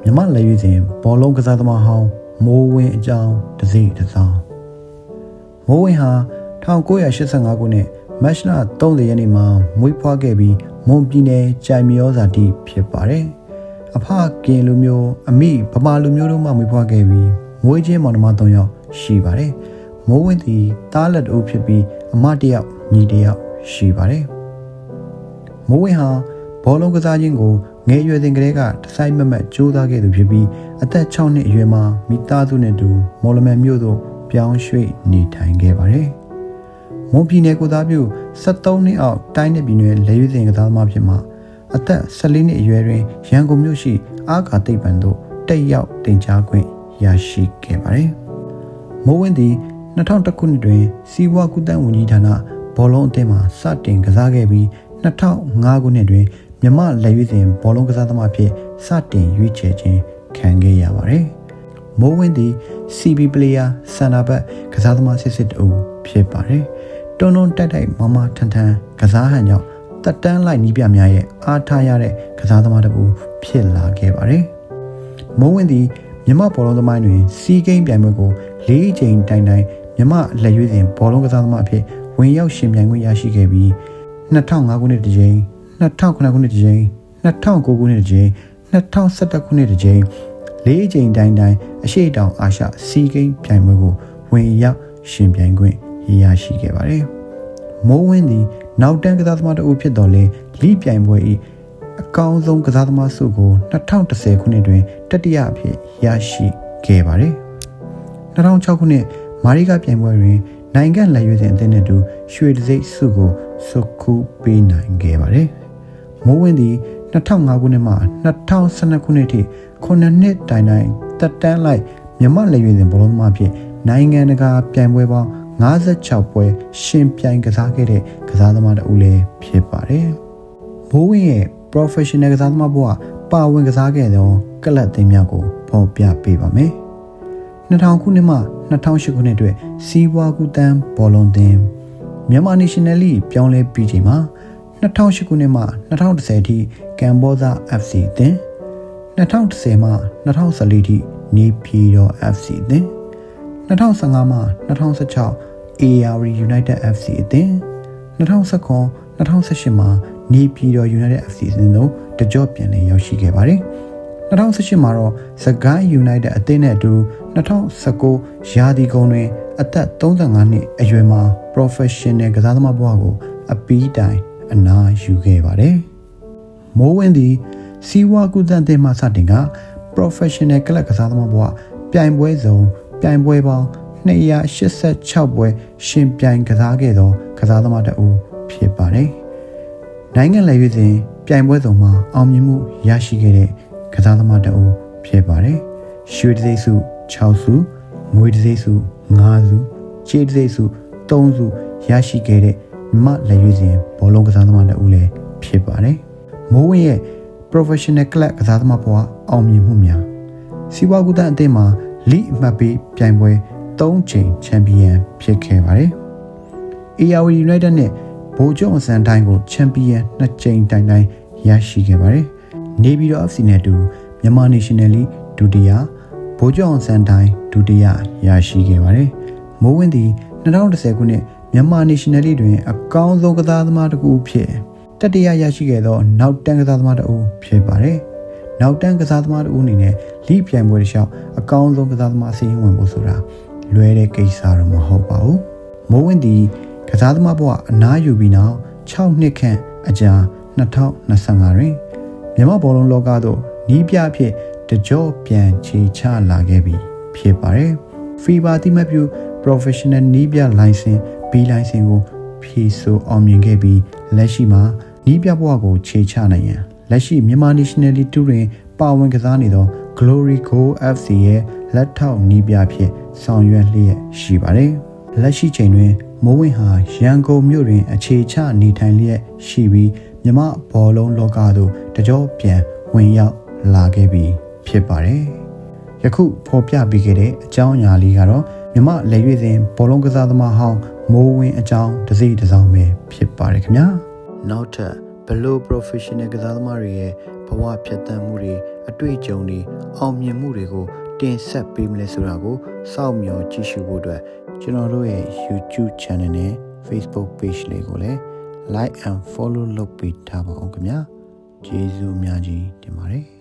မြမလက်ရွေးစဉ်ဘောလုံးကစားသမားဟောင်းမိုးဝင်းအကြောင်းတစ်စိတစ်စောင်းမိုးဝင်းဟာ1985ခုနှစ်မတ်လ30ရက်နေ့မှာမွေးဖွားခဲ့ပြီးမွန်ပြည်နယ်ကြိုင်မြောဇာတိဖြစ်ပါတယ်။အဖကင်လူမျိုးအမိဗမာလူမျိုးတို့မှမွေးဖွားခဲ့ပြီးမွေးချင်းမောင်နှမ3ယောက်ရှိပါတယ်။မိုးဝင်းသည်တားလက်အုပ်ဖြစ်ပြီးအမ1ယောက်ညီ1ယောက်ရှိပါတယ်။မိုးဝင်းဟာဘောလုံးကစားခြင်းကိုငယ်ရွယ်စဉ်ကတည်းကတစိုက်မမတ်ကြိုးစားခဲ့သူဖြစ်ပြီးအသက်6နှစ်အရွယ်မှာမိသားစုနဲ့တူမော်လမြိုင်မြို့သို့ပြောင်းရွှေ့နေထိုင်ခဲ့ပါတယ်။မွန်ပြည်နယ်ကိုသားပြု73နှစ်အောက်တိုင်းနယ်ပြည်နယ်လက်ရွေးစင်ကစားသမားဖြစ်မှာအသက်14နှစ်အရွယ်တွင်ရန်ကုန်မြို့ရှိအားကာသိပ္ပံသို့တက်ရောက်တင်ကြားခွင့်ရရှိခဲ့ပါတယ်။မိုးဝင်းသည်2001ခုနှစ်တွင်စီးပွားကူးသန်းဝန်ကြီးဌာနဘောလုံးအသင်းမှစတင်ကစားခဲ့ပြီး2005ခုနှစ်တွင်မြမလက်ရွေးစင်ဘောလုံးကစားသမားဖြစ်စတင်ရွေးချယ်ခြင်းခံခဲ့ရပါတယ်။မိုးဝင်းသည် CB player စန္ဒဘတ်ကစားသမားစစ်တူဖြစ်ပါတယ်။တွန်းတိုက်မမထန်ထန်ကစားဟန်ကြောင့်တက်တန်းလိုက်နီးပြများရဲ့အားထားရတဲ့ကစားသမားတစ်ဦးဖြစ်လာခဲ့ပါတယ်။မိုးဝင်းသည်မြမဘောလုံးသမိုင်းတွင်စီးကိန်းပြိုင်ပွဲကို၄ချိန်တိုင်မြမလက်ရွေးစင်ဘောလုံးကစားသမားအဖြစ်ဝင်ရောက်ရှင်ပြိုင်ခွင့်ရရှိခဲ့ပြီး2005ခုနှစ်တစ်ကြိမ်2009ခုနှစ်တစ်ကြိမ်2009ခုနှစ်တစ်ကြိမ်2011ခုနှစ်တစ်ကြိမ်၄ချိန်တိုင်အရှိတောင်အာရှစီးကိန်းပြိုင်ပွဲကိုဝင်ရောက်ရှင်ပြိုင်ခွင့်ရရှိခဲ့ပါတယ်။မိုးဝင်းသည်နောက်တန်းကစားသမားတဦးဖြစ်တော်လဲလိပြိုင်ပွဲ၏အကောင်းဆုံးကစားသမားဆုကို2010ခုနှစ်တွင်တတိယအဖြစ်ရရှိခဲ့ပါတယ်။2006ခုနှစ်မာရီကာပြိုင်ပွဲတွင်နိုင်ငံလက်ရွေးစင်အသင်းနဲ့တူရွှေတံဆိပ်ဆုကိုစုခုပေးနိုင်ခဲ့ပါတယ်။မိုးဝင်းသည်2005ခုနှစ်မှ2012ခုနှစ်ထိ9နှစ်တိုင်တက်တန်းလိုက်မြမလက်ရွေးစင်ဘောလုံးသမားဖြစ်နိုင်ငံတကာပြိုင်ပွဲပေါင်း56ပွဲရှင်ပြိုင်ကစားခဲ့တဲ့ကစားသမားတဦးလည်းဖြစ်ပါတယ်။မိုးဝင်းရဲ့ professional ကစားသမားဘဝပါဝင်ကစားခဲ့သောကလပ်အသင်းများကိုဖော်ပြပေးပါမယ်။2000ခုနှစ်မှ2008ခုနှစ်အတွက်စီးပွားကူးသန်းဘောလုံးသင်းမြန်မာ National League ပြောင်းလဲပြီးချိန်မှာ2008ခုနှစ်မှ2010အထိကမ်ဘောဇာ FC အသင်း2010မှ2014ထိနေပြည်တော် FC အသင်း2015မှ2016 AR United FC အသင်း2019 2018မှာနေပြည်တော် United FC အသင်းတို့တကြော့ပြန်လည်ရောက်ရှိခဲ့ပါတယ်2018မှာတော့စကိုင်း United အသင်းနဲ့အတူ2019ရာသီကုန်တွင်အသက်35နှစ်အရွယ်မှာ professional ကစားသမားဘဝကိုအပီးတိုင်အနားယူခဲ့ပါတယ်။မိုးဝင်းသည်စီးပွားကူးသန်းသင်းမှစတင်က professional ကလပ်ကစားသမားဘဝပြိုင်ပွဲစုံပြိုင်ပွဲပေါင်း286ပွဲရှင်ပြိုင်ကစားခဲ့သောကစားသမားတဦးဖြစ်ပါတယ်။နိုင်ငံလက်ရွေးစင်ပြိုင်ပွဲစုံမှာအောင်မြင်မှုရရှိခဲ့တဲ့ကစားသမားတဦးဖြစ်ပါတယ်။ရွှေတံဆိပ်ဆု6ဆုငွေတံဆိပ်ဆု5ဆုကြေးတံဆိပ်ဆု3ဆုရရှိခဲ့တဲ့မြမလက်ရွေးစင်ဘောလုံးကစားသမားတဦးလည်းဖြစ်ပါတယ်။မိုးဝင်းရဲ့ professional club ကစားသမားဘဝအောင်မြင်မှုများစီးပွားကူးသန်းအသင်းမှာလိအမှတ်ပေးပြိုင်ပွဲ3ချိန်ချန်ပီယံဖြစ်ခဲ့ပါတယ်။ AR United နဲ့ဗိုလ်ချုပ်အစံတိုင်းကိုချန်ပီယံ2ချိန်တိုင်ရရှိခဲ့ပါတယ်။နေပြည်တော် FC နဲ့တူမြန်မာ National League ဒုတိယဗိုလ်ချုပ်အစံတိုင်းဒုတိယရရှိခဲ့ပါတယ်။မိုးဝင်းသည်2010ခုနှစ်မြန်မာ National League တွင်အကောင်းဆုံးကစားသမားတစ်ဦးဖြစ်တတိယရရှိခဲ့သောနောက်တန်းကစားသမားတစ်ဦးဖြစ်ပါတယ်။နောက်တန်းကစားသမားတစ်ဦးအနေနဲ့လိပြိုင်ပွဲတစ်လျှောက်အကောင်းဆုံးကစားသမားအစည်းအဝေးဝင်ဖို့ဆိုတာလွယ်တဲ့ကိစ္စတော့မဟုတ်ပါဘူး။မိုးဝင်းသည်ကစားသမားဘဝအနားယူပြီးနောက်6နှစ်ခန့်အကြာ2025တွင်မြန်မာဘောလုံးလောကသို့နီးပြအဖြစ်တကြော့ပြန်ခြေချလာခဲ့ပြီဖြစ်ပါတယ်။ FIBA တိမှတ်ပြု Professional နီးပြလိုင်စင် B လိုင်စင်ကိုဖြည့်ဆို့အောင်မြင်ခဲ့ပြီးလက်ရှိမှာနီးပြဘဝကိုခြေချနိုင်ရန်လက်ရှိမြန်မာ National League 2တွင်ပါဝင်ကစားနေသော Glory Goal FC ရဲ့လက်ထောက်နီးပြဖြစ်ဆောင်ရွက်လျက်ရှိပါတယ်။လက်ရှိချိန်တွင်မိုးဝင်းဟာရန်ကုန်မြို့တွင်အခြေချနေထိုင်လျက်ရှိပြီးမြမဘောလုံးလောကသို့တကြော့ပြန်ဝင်ရောက်လာခဲ့ပြီးဖြစ်ပါတယ်။ယခုဖော်ပြပေးခဲ့တဲ့အကြောင်းအရာလေးကတော့မြမလက်ရွေးစင်ဘောလုံးကစားသမားဟောင်းမိုးဝင်းအကြောင်းတစ်စိတ်တစ်စောင်းပဲဖြစ်ပါတယ်ခင်ဗျာ။နောက်ထပ်ဘလို့ professional ကစားသမားတွေရဲ့ဘဝဖြတ်သန်းမှုတွေ အတွေ့အကြုံတွေအောင်မြင်မှုတွေကိုတင်ဆက်ပေးမလဲဆိုတာကိုစောင့်မျှော်ကြည့်ရှုဖို့အတွက်ကျွန်တော်တို့ရဲ့ YouTube channel နဲ့ Facebook page လေးကိုလည်း like and follow လုပ်ပေးထားပါအောင်ခင်ဗျာကျေးဇူးအများကြီးတင်ပါတယ်